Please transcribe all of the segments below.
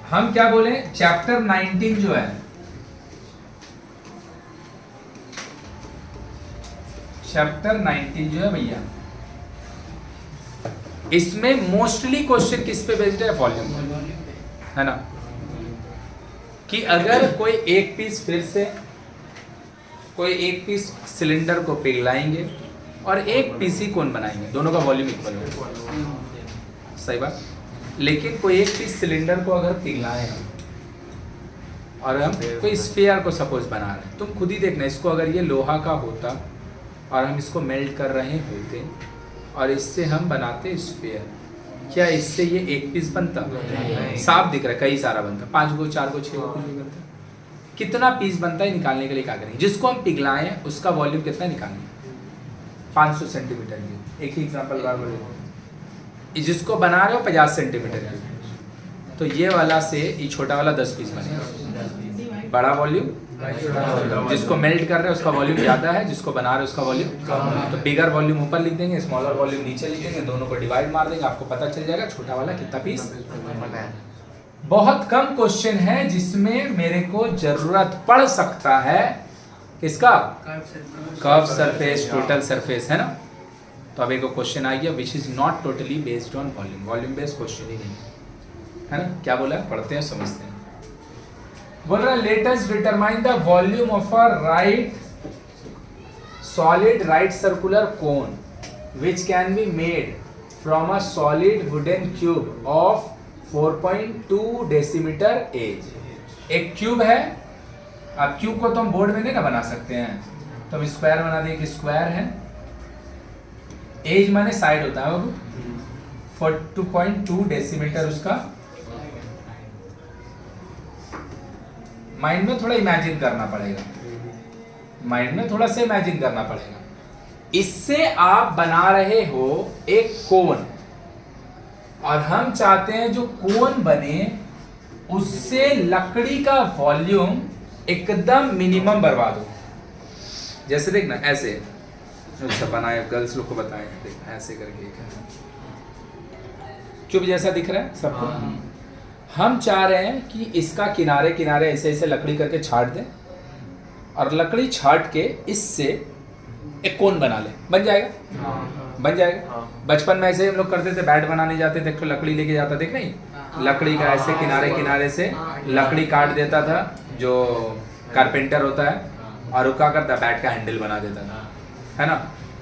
हम क्या बोले, चैप्टर 19 जो है, चैप्टर 19 जो है भैया, इसमें मोस्टली क्वेश्चन किस पे बेस्ड है, वॉल्यूम, है ना। कि अगर कोई एक पीस, फिर से कोई एक पीस सिलेंडर को पिघलाएंगे और एक पीस ही कोन बनाएंगे, दोनों का वॉल्यूम इक्वल होगा, सही बात। लेकिन कोई एक पीस सिलेंडर को अगर पिघलाएं हम और हम कोई स्फीयर को सपोज बना रहे हैं, तुम खुद ही देखना, इसको अगर ये लोहा का होता और हम इसको मेल्ट कर रहे होते और इससे हम बनाते स्फीयर, क्या इससे ये एक पीस बनता? साफ दिख रहा है, कई सारा बनता, 5 गो 4 गो 6 गो कुछ भी बनता। कितना पीस बनता है निकालने के लिए क्या करेंगे, जिसको हम पिघलाएं उसका वॉल्यूम कितना निकालेंगे, 500 सेंटीमीटर की। एक ही एग्जांपल बार बोल देते, जिसको बना रहे हो 50 सेंटीमीटर की, तो ये वाला से ये छोटा वाला 10 पीस बनेगा, बड़ा वॉल्यूम। जिसको मेल्ट कर रहे हैं उसका वॉल्यूम ज़्यादा है, जिसको बना रहे हैं उसका वॉल्यूम कम। तो बिगर वॉल्यूम ऊपर लिख देंगे, स्मॉलर वॉल्यूम नीचे लिख देंगे, दोनों को डिवाइड मार देंगे, आपको पता चल जाएगा छोटा वाला कितना पीस। बहुत कम क्वेश्चन है जिसमें मेरे को जरूरत पड़ सकता है किसका, कर्व सरफेस, टोटल सरफेस, है ना। तो अब एक क्वेश्चन आ गया which is not totally based on volume, volume based question ही नहीं है ना। क्या बोला है, पढ़ते हैं समझते हैं। बोल रहा है let us determine the volume of a right solid right circular cone which can be made from a solid wooden cube of 4.2 decimetre edge. एक क्यूब है, अब क्यूब को तो हम बोर्ड में नहीं ना बना सकते हैं, तो हम स्क्वायर बना देंगे, स्क्वायर है, एज माने साइड होता है वो, 42.2 डेसीमीटर उसका। माइंड में थोड़ा इमेजिन करना पड़ेगा, माइंड में थोड़ा सा इमेजिन करना पड़ेगा। इससे आप बना रहे हो एक कोन और हम चाहते हैं जो कोन बने उससे लकड़ी का वॉल्यूम एकदम मिनिमम बर्बाद हो। जैसे देखना ऐसे, अच्छा बनाए, गर्ल्स लोग को बताएं, देखना ऐसे करके क्यूब जैसा दिख रहा है सबको। हम चाह रहे हैं कि इसका किनारे किनारे ऐसे ऐसे लकड़ी करके छाट दें और लकड़ी छाट के इससे एक कोन बना ले, बन जाएगा, बन जाएगा। बचपन में ऐसे हम लोग करते थे, बैट बनाने जाते थे तो लकड़ी लेके जाता, देख नहीं, लकड़ी का ऐसे किनारे किनारे से लकड़ी काट देता था जो कारपेंटर होता है, और वो क्या करता है, बैट का हैंडल बना देता था, है ना।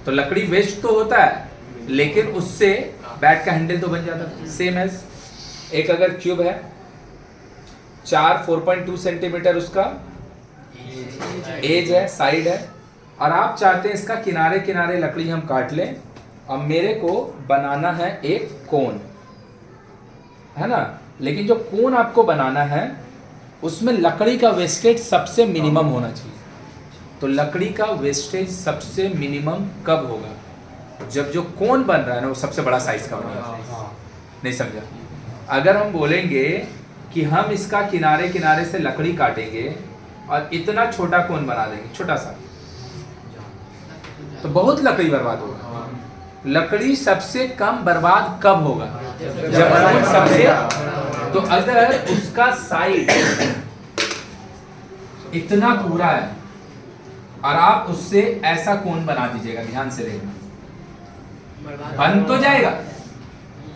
तो लकड़ी वेस्ट तो होता है लेकिन उससे बैट का हैंडल तो बन जाता था। सेम एज एक अगर क्यूब है, 4.2 सेंटीमीटर उसका एज है, साइड है, और आप चाहते हैं इसका किनारे किनारे लकड़ी हम काट लें और मेरे को बनाना है एक कोन, है ना। लेकिन जो कोन आपको बनाना है उसमें लकड़ी का वेस्टेज सबसे मिनिमम होना चाहिए। तो लकड़ी का वेस्टेज सबसे मिनिमम कब होगा, जब जो कोन बन रहा है ना वो सबसे बड़ा साइज का बनेगा। नहीं समझा? अगर हम बोलेंगे कि हम इसका किनारे किनारे से लकड़ी काटेंगे और इतना छोटा कोन बना देंगे, छोटा सा, तो बहुत लकड़ी बर्बाद होगा। लकड़ी सबसे कम बर्बाद कब होगा, जब कोन सबसे, तो अगर उसका साइड इतना पूरा है और आप उससे ऐसा कोन बना दीजिएगा, ध्यान से देखना, बन तो जाएगा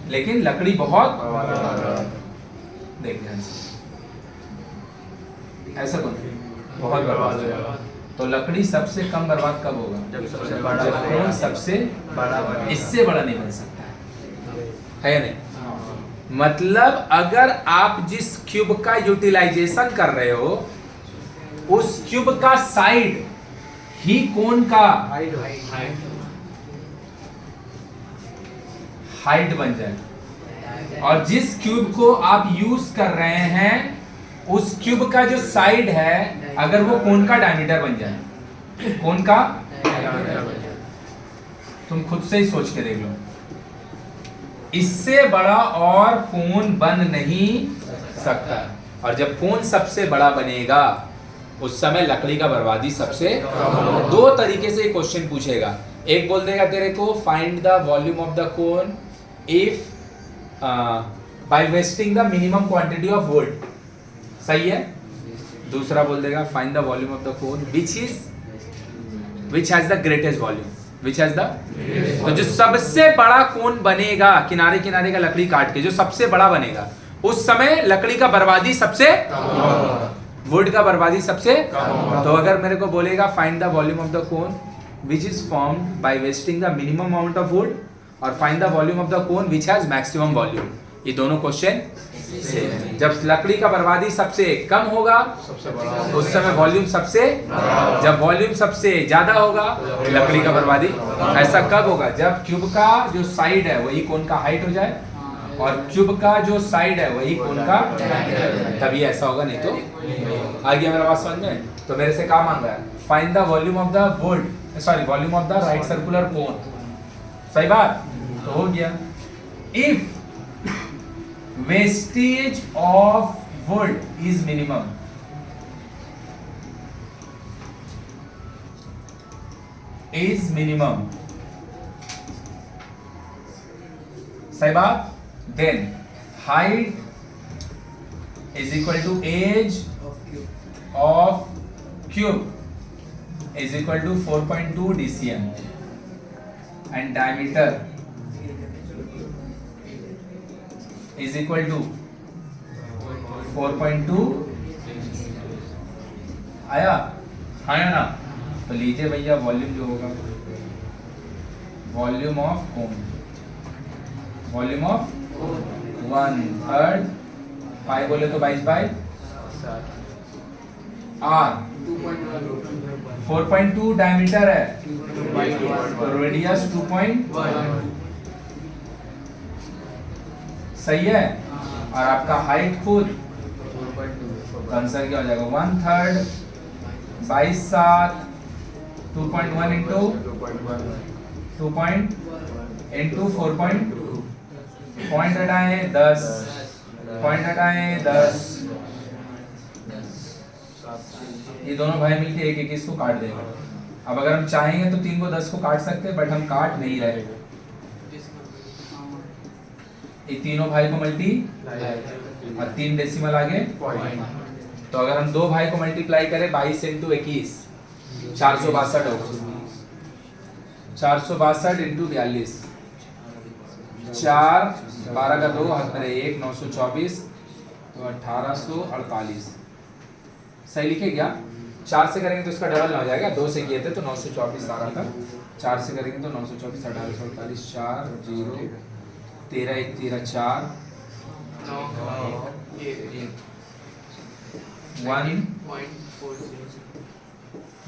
लेकिन लकड़ी बहुत, देख ध्यान से, ऐसा कोन बहुत बर्बाद हो जाएगा। तो लकड़ी सबसे कम बर्बाद कब होगा, जब कोन सबसे बड़ा, इससे बड़ा नहीं बन सकता है नहीं। मतलब अगर आप जिस क्यूब का यूटिलाइजेशन कर रहे हो उस क्यूब का साइड ही कोन का हाइट बन जाए, और जिस क्यूब को आप यूज कर रहे हैं उस क्यूब का जो साइड है अगर वो कोन का डायमीटर बन जाए, कोन का, तुम खुद से ही सोच के देख लो, इससे बड़ा और कोन बन नहीं सकता। और जब कोन सबसे बड़ा बनेगा उस समय लकड़ी का बर्बादी सबसे, दो तरीके से क्वेश्चन पूछेगा। एक बोल देगा तेरे को find the volume of the cone if bye wasting the minimum quantity of would. सही है। दूसरा बोल देगा find the volume of the cone which has the greatest volume, which has the, तो जो सबसे बड़ा कोन बनेगा किनारे किनारे का लकड़ी काट के, जो सबसे बड़ा बनेगा उस समय लकड़ी का बर्बादी सबसे, वुड का बर्बादी सबसे। तो अगर मेरे को बोलेगा find the volume of the cone which is formed by wasting the minimum amount of wood और find the volume of the cone which has maximum volume, ये दोनों क्वेश्चन सेम है। जब लकड़ी का बर्बादी सबसे कम होगा उस समय वॉल्यूम सबसे, जब वॉल्यूम सबसे ज्यादा होगा लकड़ी का बर्बादी। ऐसा कब होगा? जब क्यूब का जो साइड है वही कोन का हाइट हो जाए और क्यूब का जो साइड है वही कोन का, तभी ऐसा होगा, नहीं तो। आ गया मेरा बात समझ में? तो मेरे से क्या मांग रहा है? Find the volume of the wood, sorry volume of the right circular कोन। सही बात, तो हो गया। If wastage of wood is minimum, सही बात, then height is equal to age of cube is equal to 4.2 DCM and diameter is equal to 4.2। आया ना? तो लीजिए भैया वॉल्यूम जो होगा, volume of cone, volume of 1/3 पाई बोले तो 22 बाई आर, 4.2 डायमीटर है, रेडियस 2.1, सही है। और आपका हाइट खुद आंसर क्या हो जाएगा? 1/3 22/7 2.1 इंटू 4.2 पॉइंट हटाए 10, पॉइंट हटाए 10, ये दोनों भाई मिलके एक 21 को काट देंगे। अब अगर हम चाहेंगे तो 3 को 10 को काट सकते हैं, बट हम काट नहीं रहे। ये तीनों भाई को मल्टी और 3 डेसिमल आगे पॉइंट। तो अगर हम दो भाई को मल्टीप्लाई करें 22 इंटू 21 462 होगा, 462 इंटू 42, 4 12 का 2 हाथ में 1 924 तो 1848। सही लिखे क्या? 4 से करेंगे तो इसका डबल ना हो जाएगा, 2 से किए थे तो 924 आ रहा था, 4 से करेंगे तो 924 1848 4 0 13 1 13 4 1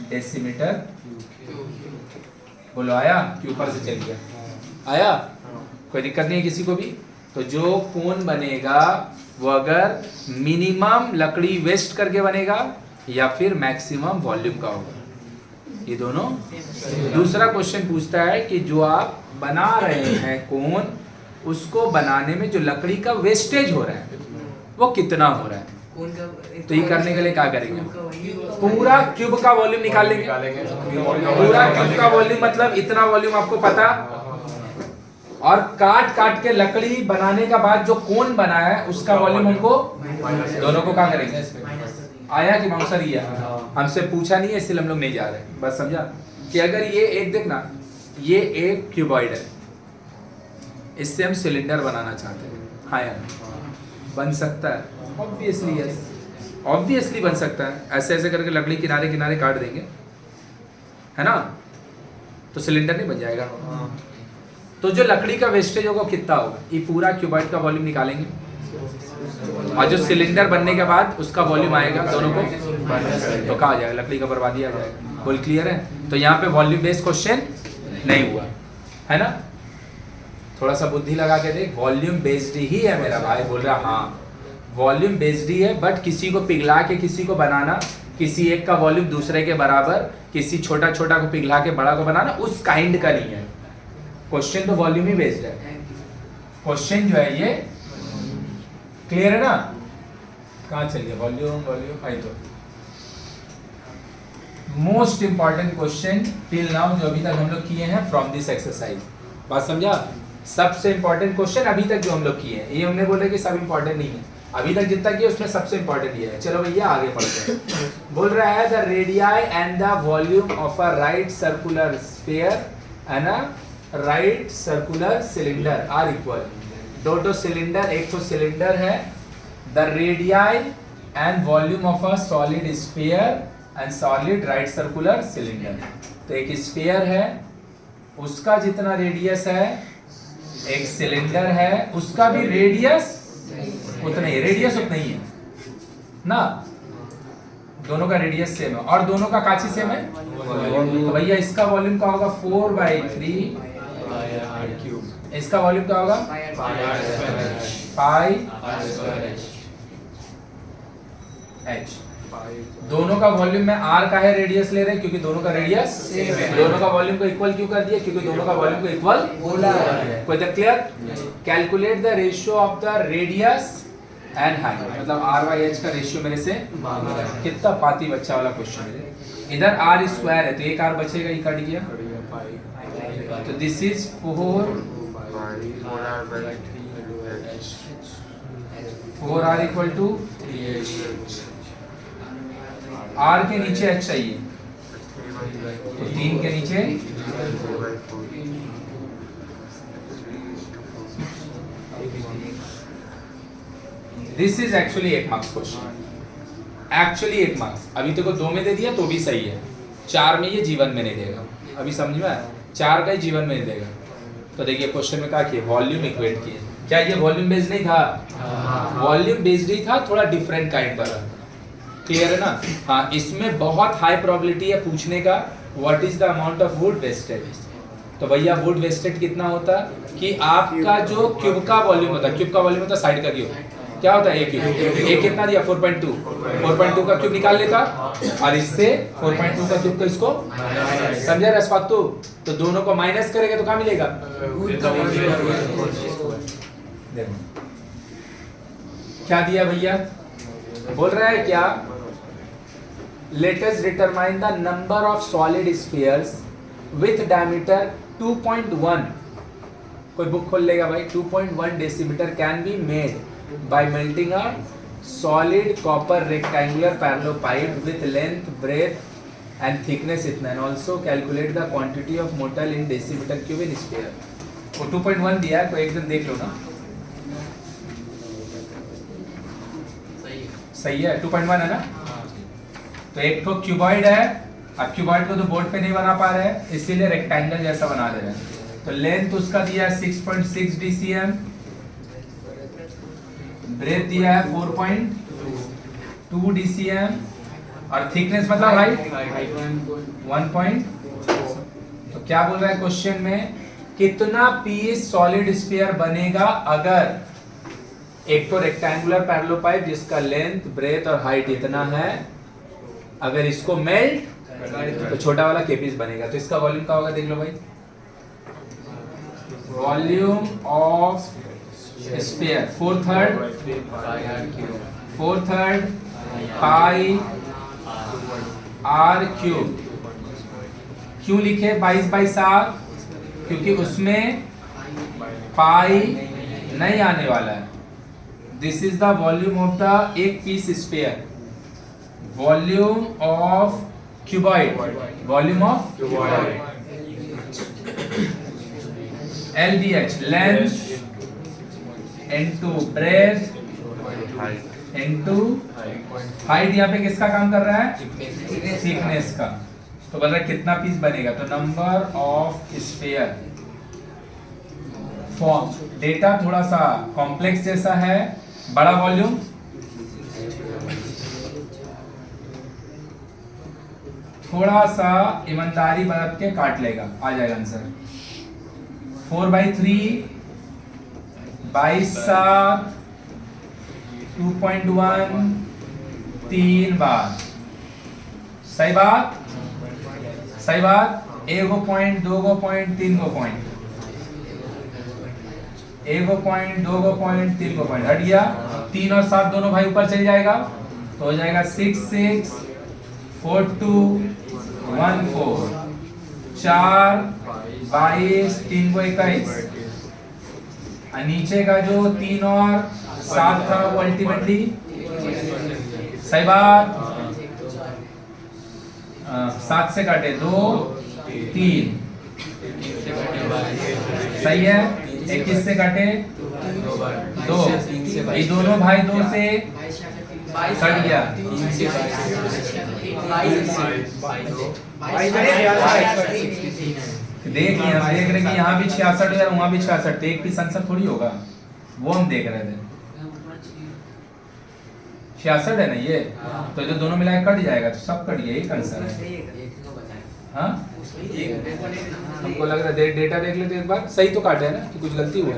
डेसीमीटर। बोलो आया कि ऊपर से चल गया? आया? कोई दिक्कत नहीं है किसी को भी? तो जो कोन बनेगा वो अगर मिनिमम लकड़ी वेस्ट करके बनेगा या फिर मैक्सिमम वॉल्यूम का होगा, ये दोनों। दूसरा क्वेश्चन पूछता है कि जो आप बना रहे हैं कोन, उसको बनाने में जो लकड़ी का वेस्टेज हो रहा है वो कितना हो रहा है। तो ये करने के लिए क्या करेंगे? पूरा क्यूब का वॉल्यूम निकालेंगे। पूरा क्यूब का वॉल्यूम मतलब इतना वॉल्यूम आपको पता, और काट काट के लकड़ी बनाने का बाद जो कोन बना है उसका वॉल्यूम हमको, दोनों को क्या करेंगे? आया कि बाउंसर? ये हमसे पूछा नहीं है इसलिए हम लोग नहीं जा रहे, बस समझा कि अगर ये एक देखना, ये एक क्यूबॉइड है, इससे हम सिलेंडर बनाना चाहते हैं, हाँ या बन सकता है? ऑब्वियसली यस, ऑब्वियसली बन सकता है। ऐसे ऐसे करके लकड़ी किनारे किनारे काट देंगे, है ना, तो सिलेंडर नहीं बन जाएगा। तो जो लकड़ी का वेस्टेज होगा कितना होगा? ये पूरा क्यूबॉइड का वॉल्यूम निकालेंगे और जो सिलेंडर बनने के बाद उसका वॉल्यूम आएगा दोनों को, तो कहाँ आ जाएगा? लकड़ी का बर्बादी आ जाएगा। बोल क्लियर है? तो यहाँ पे वॉल्यूम बेस्ड क्वेश्चन नहीं हुआ, है ना। थोड़ा सा बुद्धि लगा के देख, वॉल्यूम बेस्ड ही है मेरा भाई। बोल रहा हाँ वॉल्यूम बेस्ड ही है, बट किसी को पिघला के किसी को बनाना, किसी एक का वॉल्यूम दूसरे के बराबर, किसी छोटा छोटा को पिघला के बड़ा को बनाना, उस काइंड का नहीं है क्वेश्चन। तो वॉल्यूम ही बेस्ड है क्वेश्चन जो है ये। क्लियर है ना? कहाँ चलिए वॉल्यूम वॉल्यूम आई। तो most important question till now जो अभी तक हम लोग किए हैं फ्रॉम दिस एक्सरसाइज, बात समझा? सबसे इंपॉर्टेंट क्वेश्चन अभी तक जो हम लोग किए हैं, ये हमने बोला कि सब इंपॉर्टेंट नहीं है, अभी तक जितना किया उसमें सबसे इंपॉर्टेंट ये है। चलो भैया आगे पढ़ते हैं। बोल रहा है the radii and the volume of a right circular sphere and a right circular cylinder are equal. दो सिलेंडर, एक तो सिलेंडर है, the radii and volume of a solid sphere and solid right circular cylinder. तो एक sphere है, उसका जितना radius है, एक सिलेंडर है उसका भी रेडियस उतना ही, रेडियस उतना ही है ना, दोनों का रेडियस सेम है और दोनों का काची सेम है। तो भैया इसका वॉल्यूम क्या होगा 4/3, इसका वॉल्यूम क्या होगा पाई h। दोनों का वॉल्यूम में r का है रेडियस ले रहे हैं क्योंकि दोनों का रेडियस सेम है। दोनों का वॉल्यूम को इक्वल क्यों कर दिया, क्योंकि दोनों का वॉल्यूम को इक्वल बोला है। कोई तक clear? Calculate the ratio of the radius and height, मतलब r/h का रेशियो मेरे से कितना पाती बच्चा वाला क्वेश्चन है। इधर r स्क्वायर है तो एक r बचेगा, ये कट गया, तो this is 4r equal to r के नीचे h चाहिए तो 3 के नीचे this is actually 1 marks question, actually 1 marks. अभी तक 2 में दे दिया तो भी सही है, 4 में ये जीवन में नहीं देगा। अभी समझ में आया, 4 का ही जीवन में नहीं देगा। तो देखिए क्वेश्चन में क्या किया, वॉल्यूम इक्वेट किए। क्या ये वॉल्यूम बेस्ड नहीं था? वॉल्यूम बेस्ड ही था, थोड़ा डिफरेंट काइंड का। क्लियर है ना? हाँ, इसमें बहुत हाई प्रोबेबिलिटी है पूछने का what is the amount of wood wasted. तो भैया वुड वेस्टेड कितना होता कि आपका जो क्यूब का वॉल्यूम होता है, क्यूब का वॉल्यूम होता है साइड का क्यूब, क्या होता है एक क्यूब, एक कितना दिया 4.2, 4.2 का क्यूब निकाल लेता और इससे 4.2 का क्यूब को इसको समझा रसफातु, तो दोनों को माइनस करेंगे तो क्या मिलेगा, देखो क्या दिया भैया, बोल रहा है क्या, let us determine the number of solid spheres with diameter 2.1, कोई बुक खोल लेगा भाई, 2.1 decimeter can be made by melting a solid copper rectangular parallelepiped with length, breadth and thickness इतना, and also calculate the quantity of metal in decimeter cube in sphere। वो 2.1 दिया है, कोई एक दिन देख लो ना, सही है 2.1 है ना। तो एक तो क्यूबॉइड है, अब क्यूबॉइड को तो बोर्ड पे नहीं बना पा रहे हैं इसीलिए रेक्टेंगल जैसा बना दे रहे हैं। तो लेंथ उसका दिया है 6.6 DCM, ब्रेथ दिया है 4.2 DCM और थिकनेस मतलब हाइट 1. तो क्या बोल रहा है क्वेश्चन में, कितना पीस सॉलिड स्फीयर बनेगा अगर एक तो रेक्टेंगुलर पैरेललोपाइप जिसका लेंथ, ब्रेथ और हाइट इतना है, अगर इसको मेल्ट तो छोटा वाला के पीस बनेगा। तो इसका वॉल्यूम क्या होगा देख लो भाई, volume of sphere 4/3 pi r cube. क्यों लिखे 22/7, क्योंकि उसमें पाई नहीं आने वाला है। This is the volume of the एक piece sphere, volume of cuboid, volume of LBH, length into breadth into height. यहाँ पे किसका काम कर रहा है, थिकनेस का। तो बोल रहा है कितना पीस बनेगा, तो number of sphere form. Data थोड़ा सा कॉम्प्लेक्स जैसा है, बड़ा वॉल्यूम, थोड़ा सा ईमानदारी बरत के काट लेगा, आ जाएगा आंसर 4/3 22/7 2.1 3 बार। सही बात, सही बात। 1 point 2 point 3 point 1 point 2 point 3 point हट गया। 3 और 7 दोनों भाई ऊपर चल जाएगा तो हो जाएगा 6 6 4 2 1 4 4 22 3 को 21 और नीचे का जो 3 और 7 था वो अल्टीमेटली सही बात 7 से काटे 2 3 सही है। 21 से काटे 2 ये दोनों भाई 2 से कट गया देख लिया हम देख रहे कि यहाँ भी 66 है वहाँ भी 66 एक पीस आंसर थोड़ी होगा वो हम देख रहे थे 66 है ना ये तो जो दोनों मिला के कट जाएगा तो सब कट गया एक आंसर है। हाँ हमको लग रहा है डेटा देख लेते एक बार सही तो काटे है ना कि कुछ गलती हुआ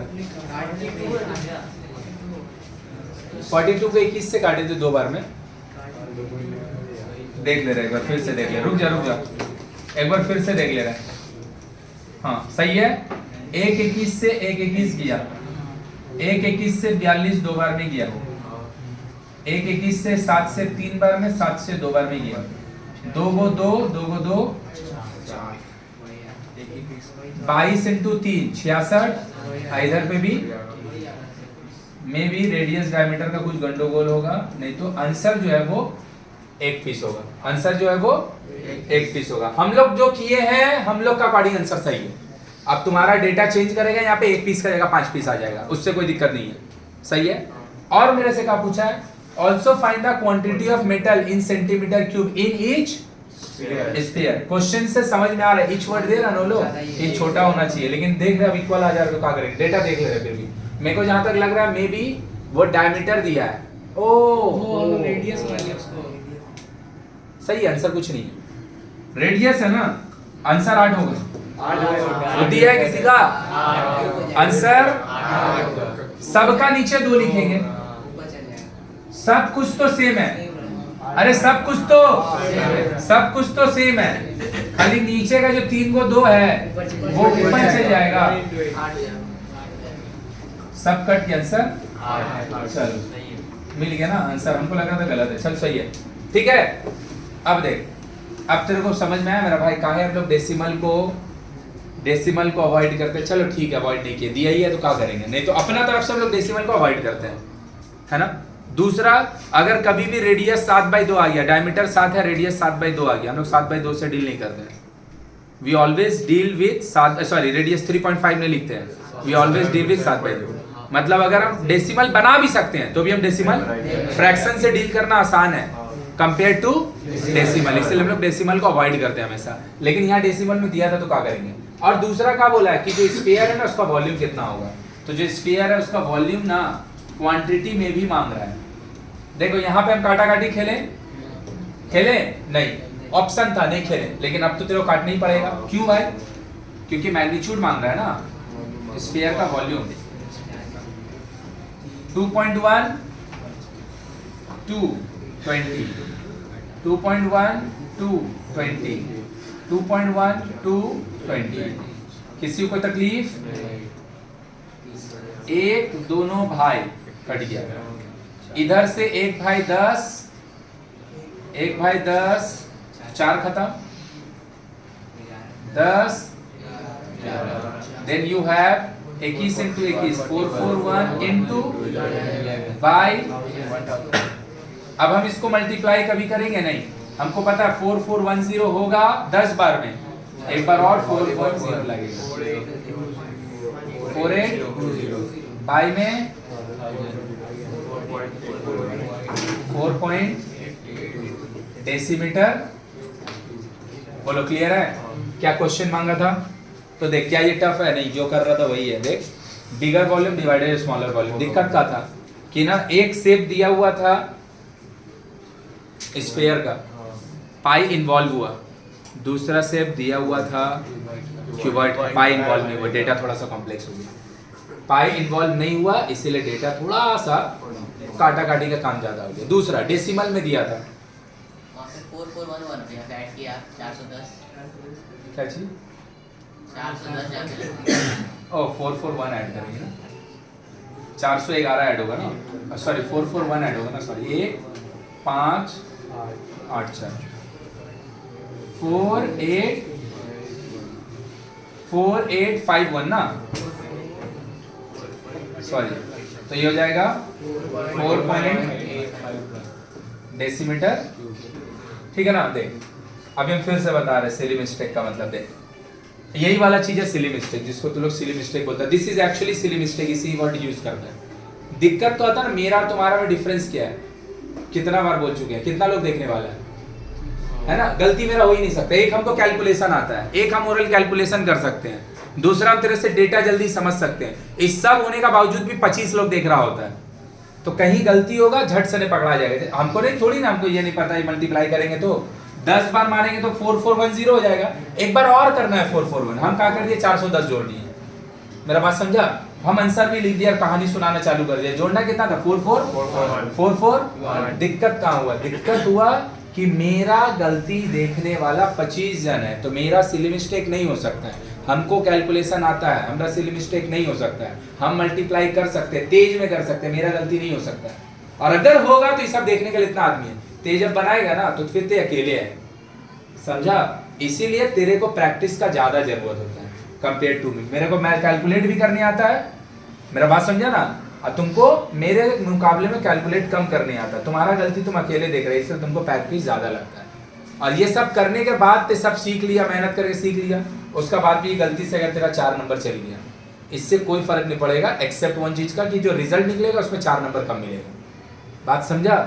42 को 21 से काटे थे 2 बार में देख ले रहे एक बार फिर से देख ले रुक जा एक बार फिर से देख ले रहे हाँ सही है 1 21 से 1 21 किया 1 21 से 42 2 बार में किया 1 21 से 7 से 3 बार में 7 से 2 बार में किया 2 को 2 2 को 2 22 इंटू 3 66 इधर पे भी में भी रेडियस डायमीटर का कुछ गंडोगोल होगा नहीं तो आंसर जो है वो एक पीस होगा आंसर जो है वो एक पीस होगा। हम लोग जो किए हैं हम लोग का अकॉर्डिंग आंसर सही है। अब तुम्हारा डेटा चेंज करेगा यहाँ पे 1 पीस का जगह 5 पीस आ जाएगा उससे कोई दिक्कत नहीं है सही है। और मेरे से क्या पूछा है also find the quantity of metal in centimetre cube in each sphere. Question से समझ में आ रहा है ईच वर्ड दे रहा नो ये छोटा होना चाहिए लेकिन देख रहे अब इक्वल आ जा रहा है तो क्या करेंगे डेटा देख ले रहे फिर भी मेरे को जहां तक लग रहा है मे बी वो डायमीटर दिया है ओ रेडियस उसको सही आंसर कुछ नहीं है रेडियस है ना आंसर 8 होगा बुद्धि है किसी का आंसर सबका नीचे 2 लिखेंगे सब कुछ तो सेम है अरे सब कुछ तो सेम है खाली नीचे का जो 3 को 2 है वो ऊपर चल जाएगा सब कट के आंसर चलो मिल गया ना आंसर हमको लग रहा था गलत है चल सही है ठीक है। अब देख अब तेरे को समझ में आया मेरा भाई काहे हम लोग डेसिमल को अवॉइड करते हैं। चलो ठीक है अवॉइड नहीं किया दिया ही है तो क्या करेंगे नहीं तो अपना तरफ से हम लोग डेसिमल को अवॉइड करते हैं है ना। दूसरा अगर कभी भी रेडियस 7/2 आ गया डायमीटर 7 है रेडियस 7/2 आ गया हम लोग 7/2 से डील नहीं करते हैं we always deal with radius 3.5 में लिखते हैं वी ऑलवेज डील विद 7/2 मतलब अगर हम डेसिमल बना भी सकते हैं तो भी हम डेसिमल फ्रैक्शन से डील करना आसान है कंपेयर टू डेसिमल इसलिए हम लोग डेसिमल को अवॉइड करते हैं हमेशा लेकिन यहाँ डेसिमल में दिया था तो क्या करेंगे। और दूसरा क्या बोला है कि जो स्फीयर है ना उसका वॉल्यूम कितना होगा तो जो स्फीयर है उसका वॉल्यूम ना क्वांटिटी में भी मांग रहा है। देखो यहाँ पे हम काटा काटी खेले नहीं ऑप्शन था नहीं खेले लेकिन अब तो तेरे को काटना ही पड़ेगा क्यों भाई क्योंकि मैग्नीट्यूड मांग रहा है ना स्फीयर का वॉल्यूम 2.1 2 20 2.1 2 20 2.1 2 20 किसी को तकलीफ एक दोनों भाई कट गया इधर से एक भाई 10 4 खत्म 10 then you have 21 into 21 441 into by अब हम इसको मल्टीप्लाई कभी करेंगे नहीं हमको पता है 4410 होगा 10 बार में एक बार और 410 लगेगा 48 बाई में 4 पॉइंट डेसीमीटर बोलो क्लियर है क्या क्वेश्चन मांगा था तो देख क्या ये टफ है नहीं जो कर रहा था वही है देख बिगर वॉल्यूम डिवाइडेड स्मॉलर वॉल्यूम दिक्कत का था कि ना एक शेप दिया हुआ था स्फीयर का पाई इन्वॉल्व हुआ दूसरा शेप दिया हुआ था क्यूबॉइड पाई इन्वॉल्व नहीं हुआ डेटा थोड़ा सा कॉम्प्लेक्स हो गया पाई इन्वॉल्व नहीं हुआ इसीलिए डेटा थोड़ा सा काटा काटी का काम ज्यादा हो गया। दूसरा डेसिमल में दिया था 4411 ऐड किया 410 क्या चीज 410 ओ 441 ऐड करेंगे ना 411 ऐड होगा ना सॉरी 441 ऐड होगा ना सॉरी 1 5 8 4 4851 ना सॉरी, तो ये हो जाएगा 4 डेसीमीटर, ठीक है ना। देख अभी हम फिर से बता रहे हैं सिली मिस्टेक का मतलब। देख यही वाला चीज है सिली मिस्टेक, जिसको तू लोग सिली मिस्टेक बोलता है। This is actually silly mistake, इसी वर्ड यूज करते हैं। दिक्कत तो आता है ना, मेरा और तुम्हारा में डिफरेंस क्या है, कितना बार बोल चुके हैं, कितना लोग देखने वाला है ना। गलती मेरा हो ही नहीं सकता। एक हमको कैलकुलेशन आता है, एक हम ओरल कैलकुलेशन कर सकते हैं, दूसरा हम तेरे से डेटा जल्दी समझ सकते हैं। इस सब होने का बावजूद भी 25 लोग देख रहा होता है, तो कहीं गलती होगा झट से नहीं पकड़ा जाएगा। हमको नहीं, थोड़ी ना, हमको ये नहीं पता है मल्टीप्लाई करेंगे तो 10 बार मारेंगे तो 4410 हो जाएगा। एक बार और करना है 441, हम क्या कर दिए 410 जोड़नी है। मेरा बात समझा, हम आंसर भी लिख दिया, कहानी सुनाना चालू कर दिया। जोड़ना कितना था 44। दिक्कत कहाँ हुआ, दिक्कत हुआ कि मेरा गलती देखने वाला 25 जन है, तो मेरा सिली मिस्टेक नहीं हो सकता है। हमको कैलकुलेशन आता है, हमारा सिली मिस्टेक नहीं हो सकता है। हम मल्टीप्लाई कर सकते हैं, तेज में कर सकते हैं, मेरा गलती नहीं हो सकता है। और अगर होगा तो ये सब देखने के लिए इतना आदमी है, तेज जब बनाएगा ना तो फिर ते अकेले है, समझा। इसीलिए तेरे को प्रैक्टिस का ज्यादा जरूरत होता है कंपेयर टू मी। मेरे को मैं कैलकुलेट भी करने आता है, मेरा बात समझा ना। और तुमको मेरे मुकाबले में कैलकुलेट कम करने आता है। तुम्हारा गलती तुम अकेले देख रहे हो, इसलिए तुमको प्रैक्टिस ज्यादा लगता है। और ये सब करने के बाद ते सब सीख लिया, मेहनत करके सीख लिया, उसका बाद भी गलती से अगर तेरा 4 नंबर चल गया, इससे कोई फर्क नहीं पड़ेगा, एक्सेप्ट वन चीज का कि जो रिजल्ट निकलेगा उसमें 4 नंबर कम मिलेगा। बात समझा।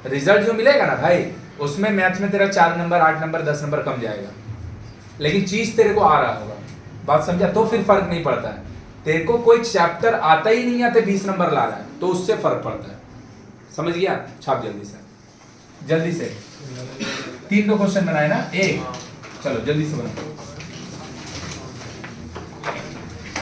रिजल्ट जो मिलेगा ना भाई, उसमें मैथ्स में तेरा 4 नंबर 8 नंबर 10 नंबर कम जाएगा, लेकिन चीज तेरे को आ रहा होगा। बात समझा, तो फिर फर्क नहीं पड़ता है। तेरे को कोई चैप्टर आता ही नहीं आते 20 नंबर ला रहा है, तो उससे फर्क पड़ता है। समझ गया। छाप जल्दी से, जल्दी से। 3 क्वेश्चन बनाए ना, एक, चलो जल्दी से बनाओ।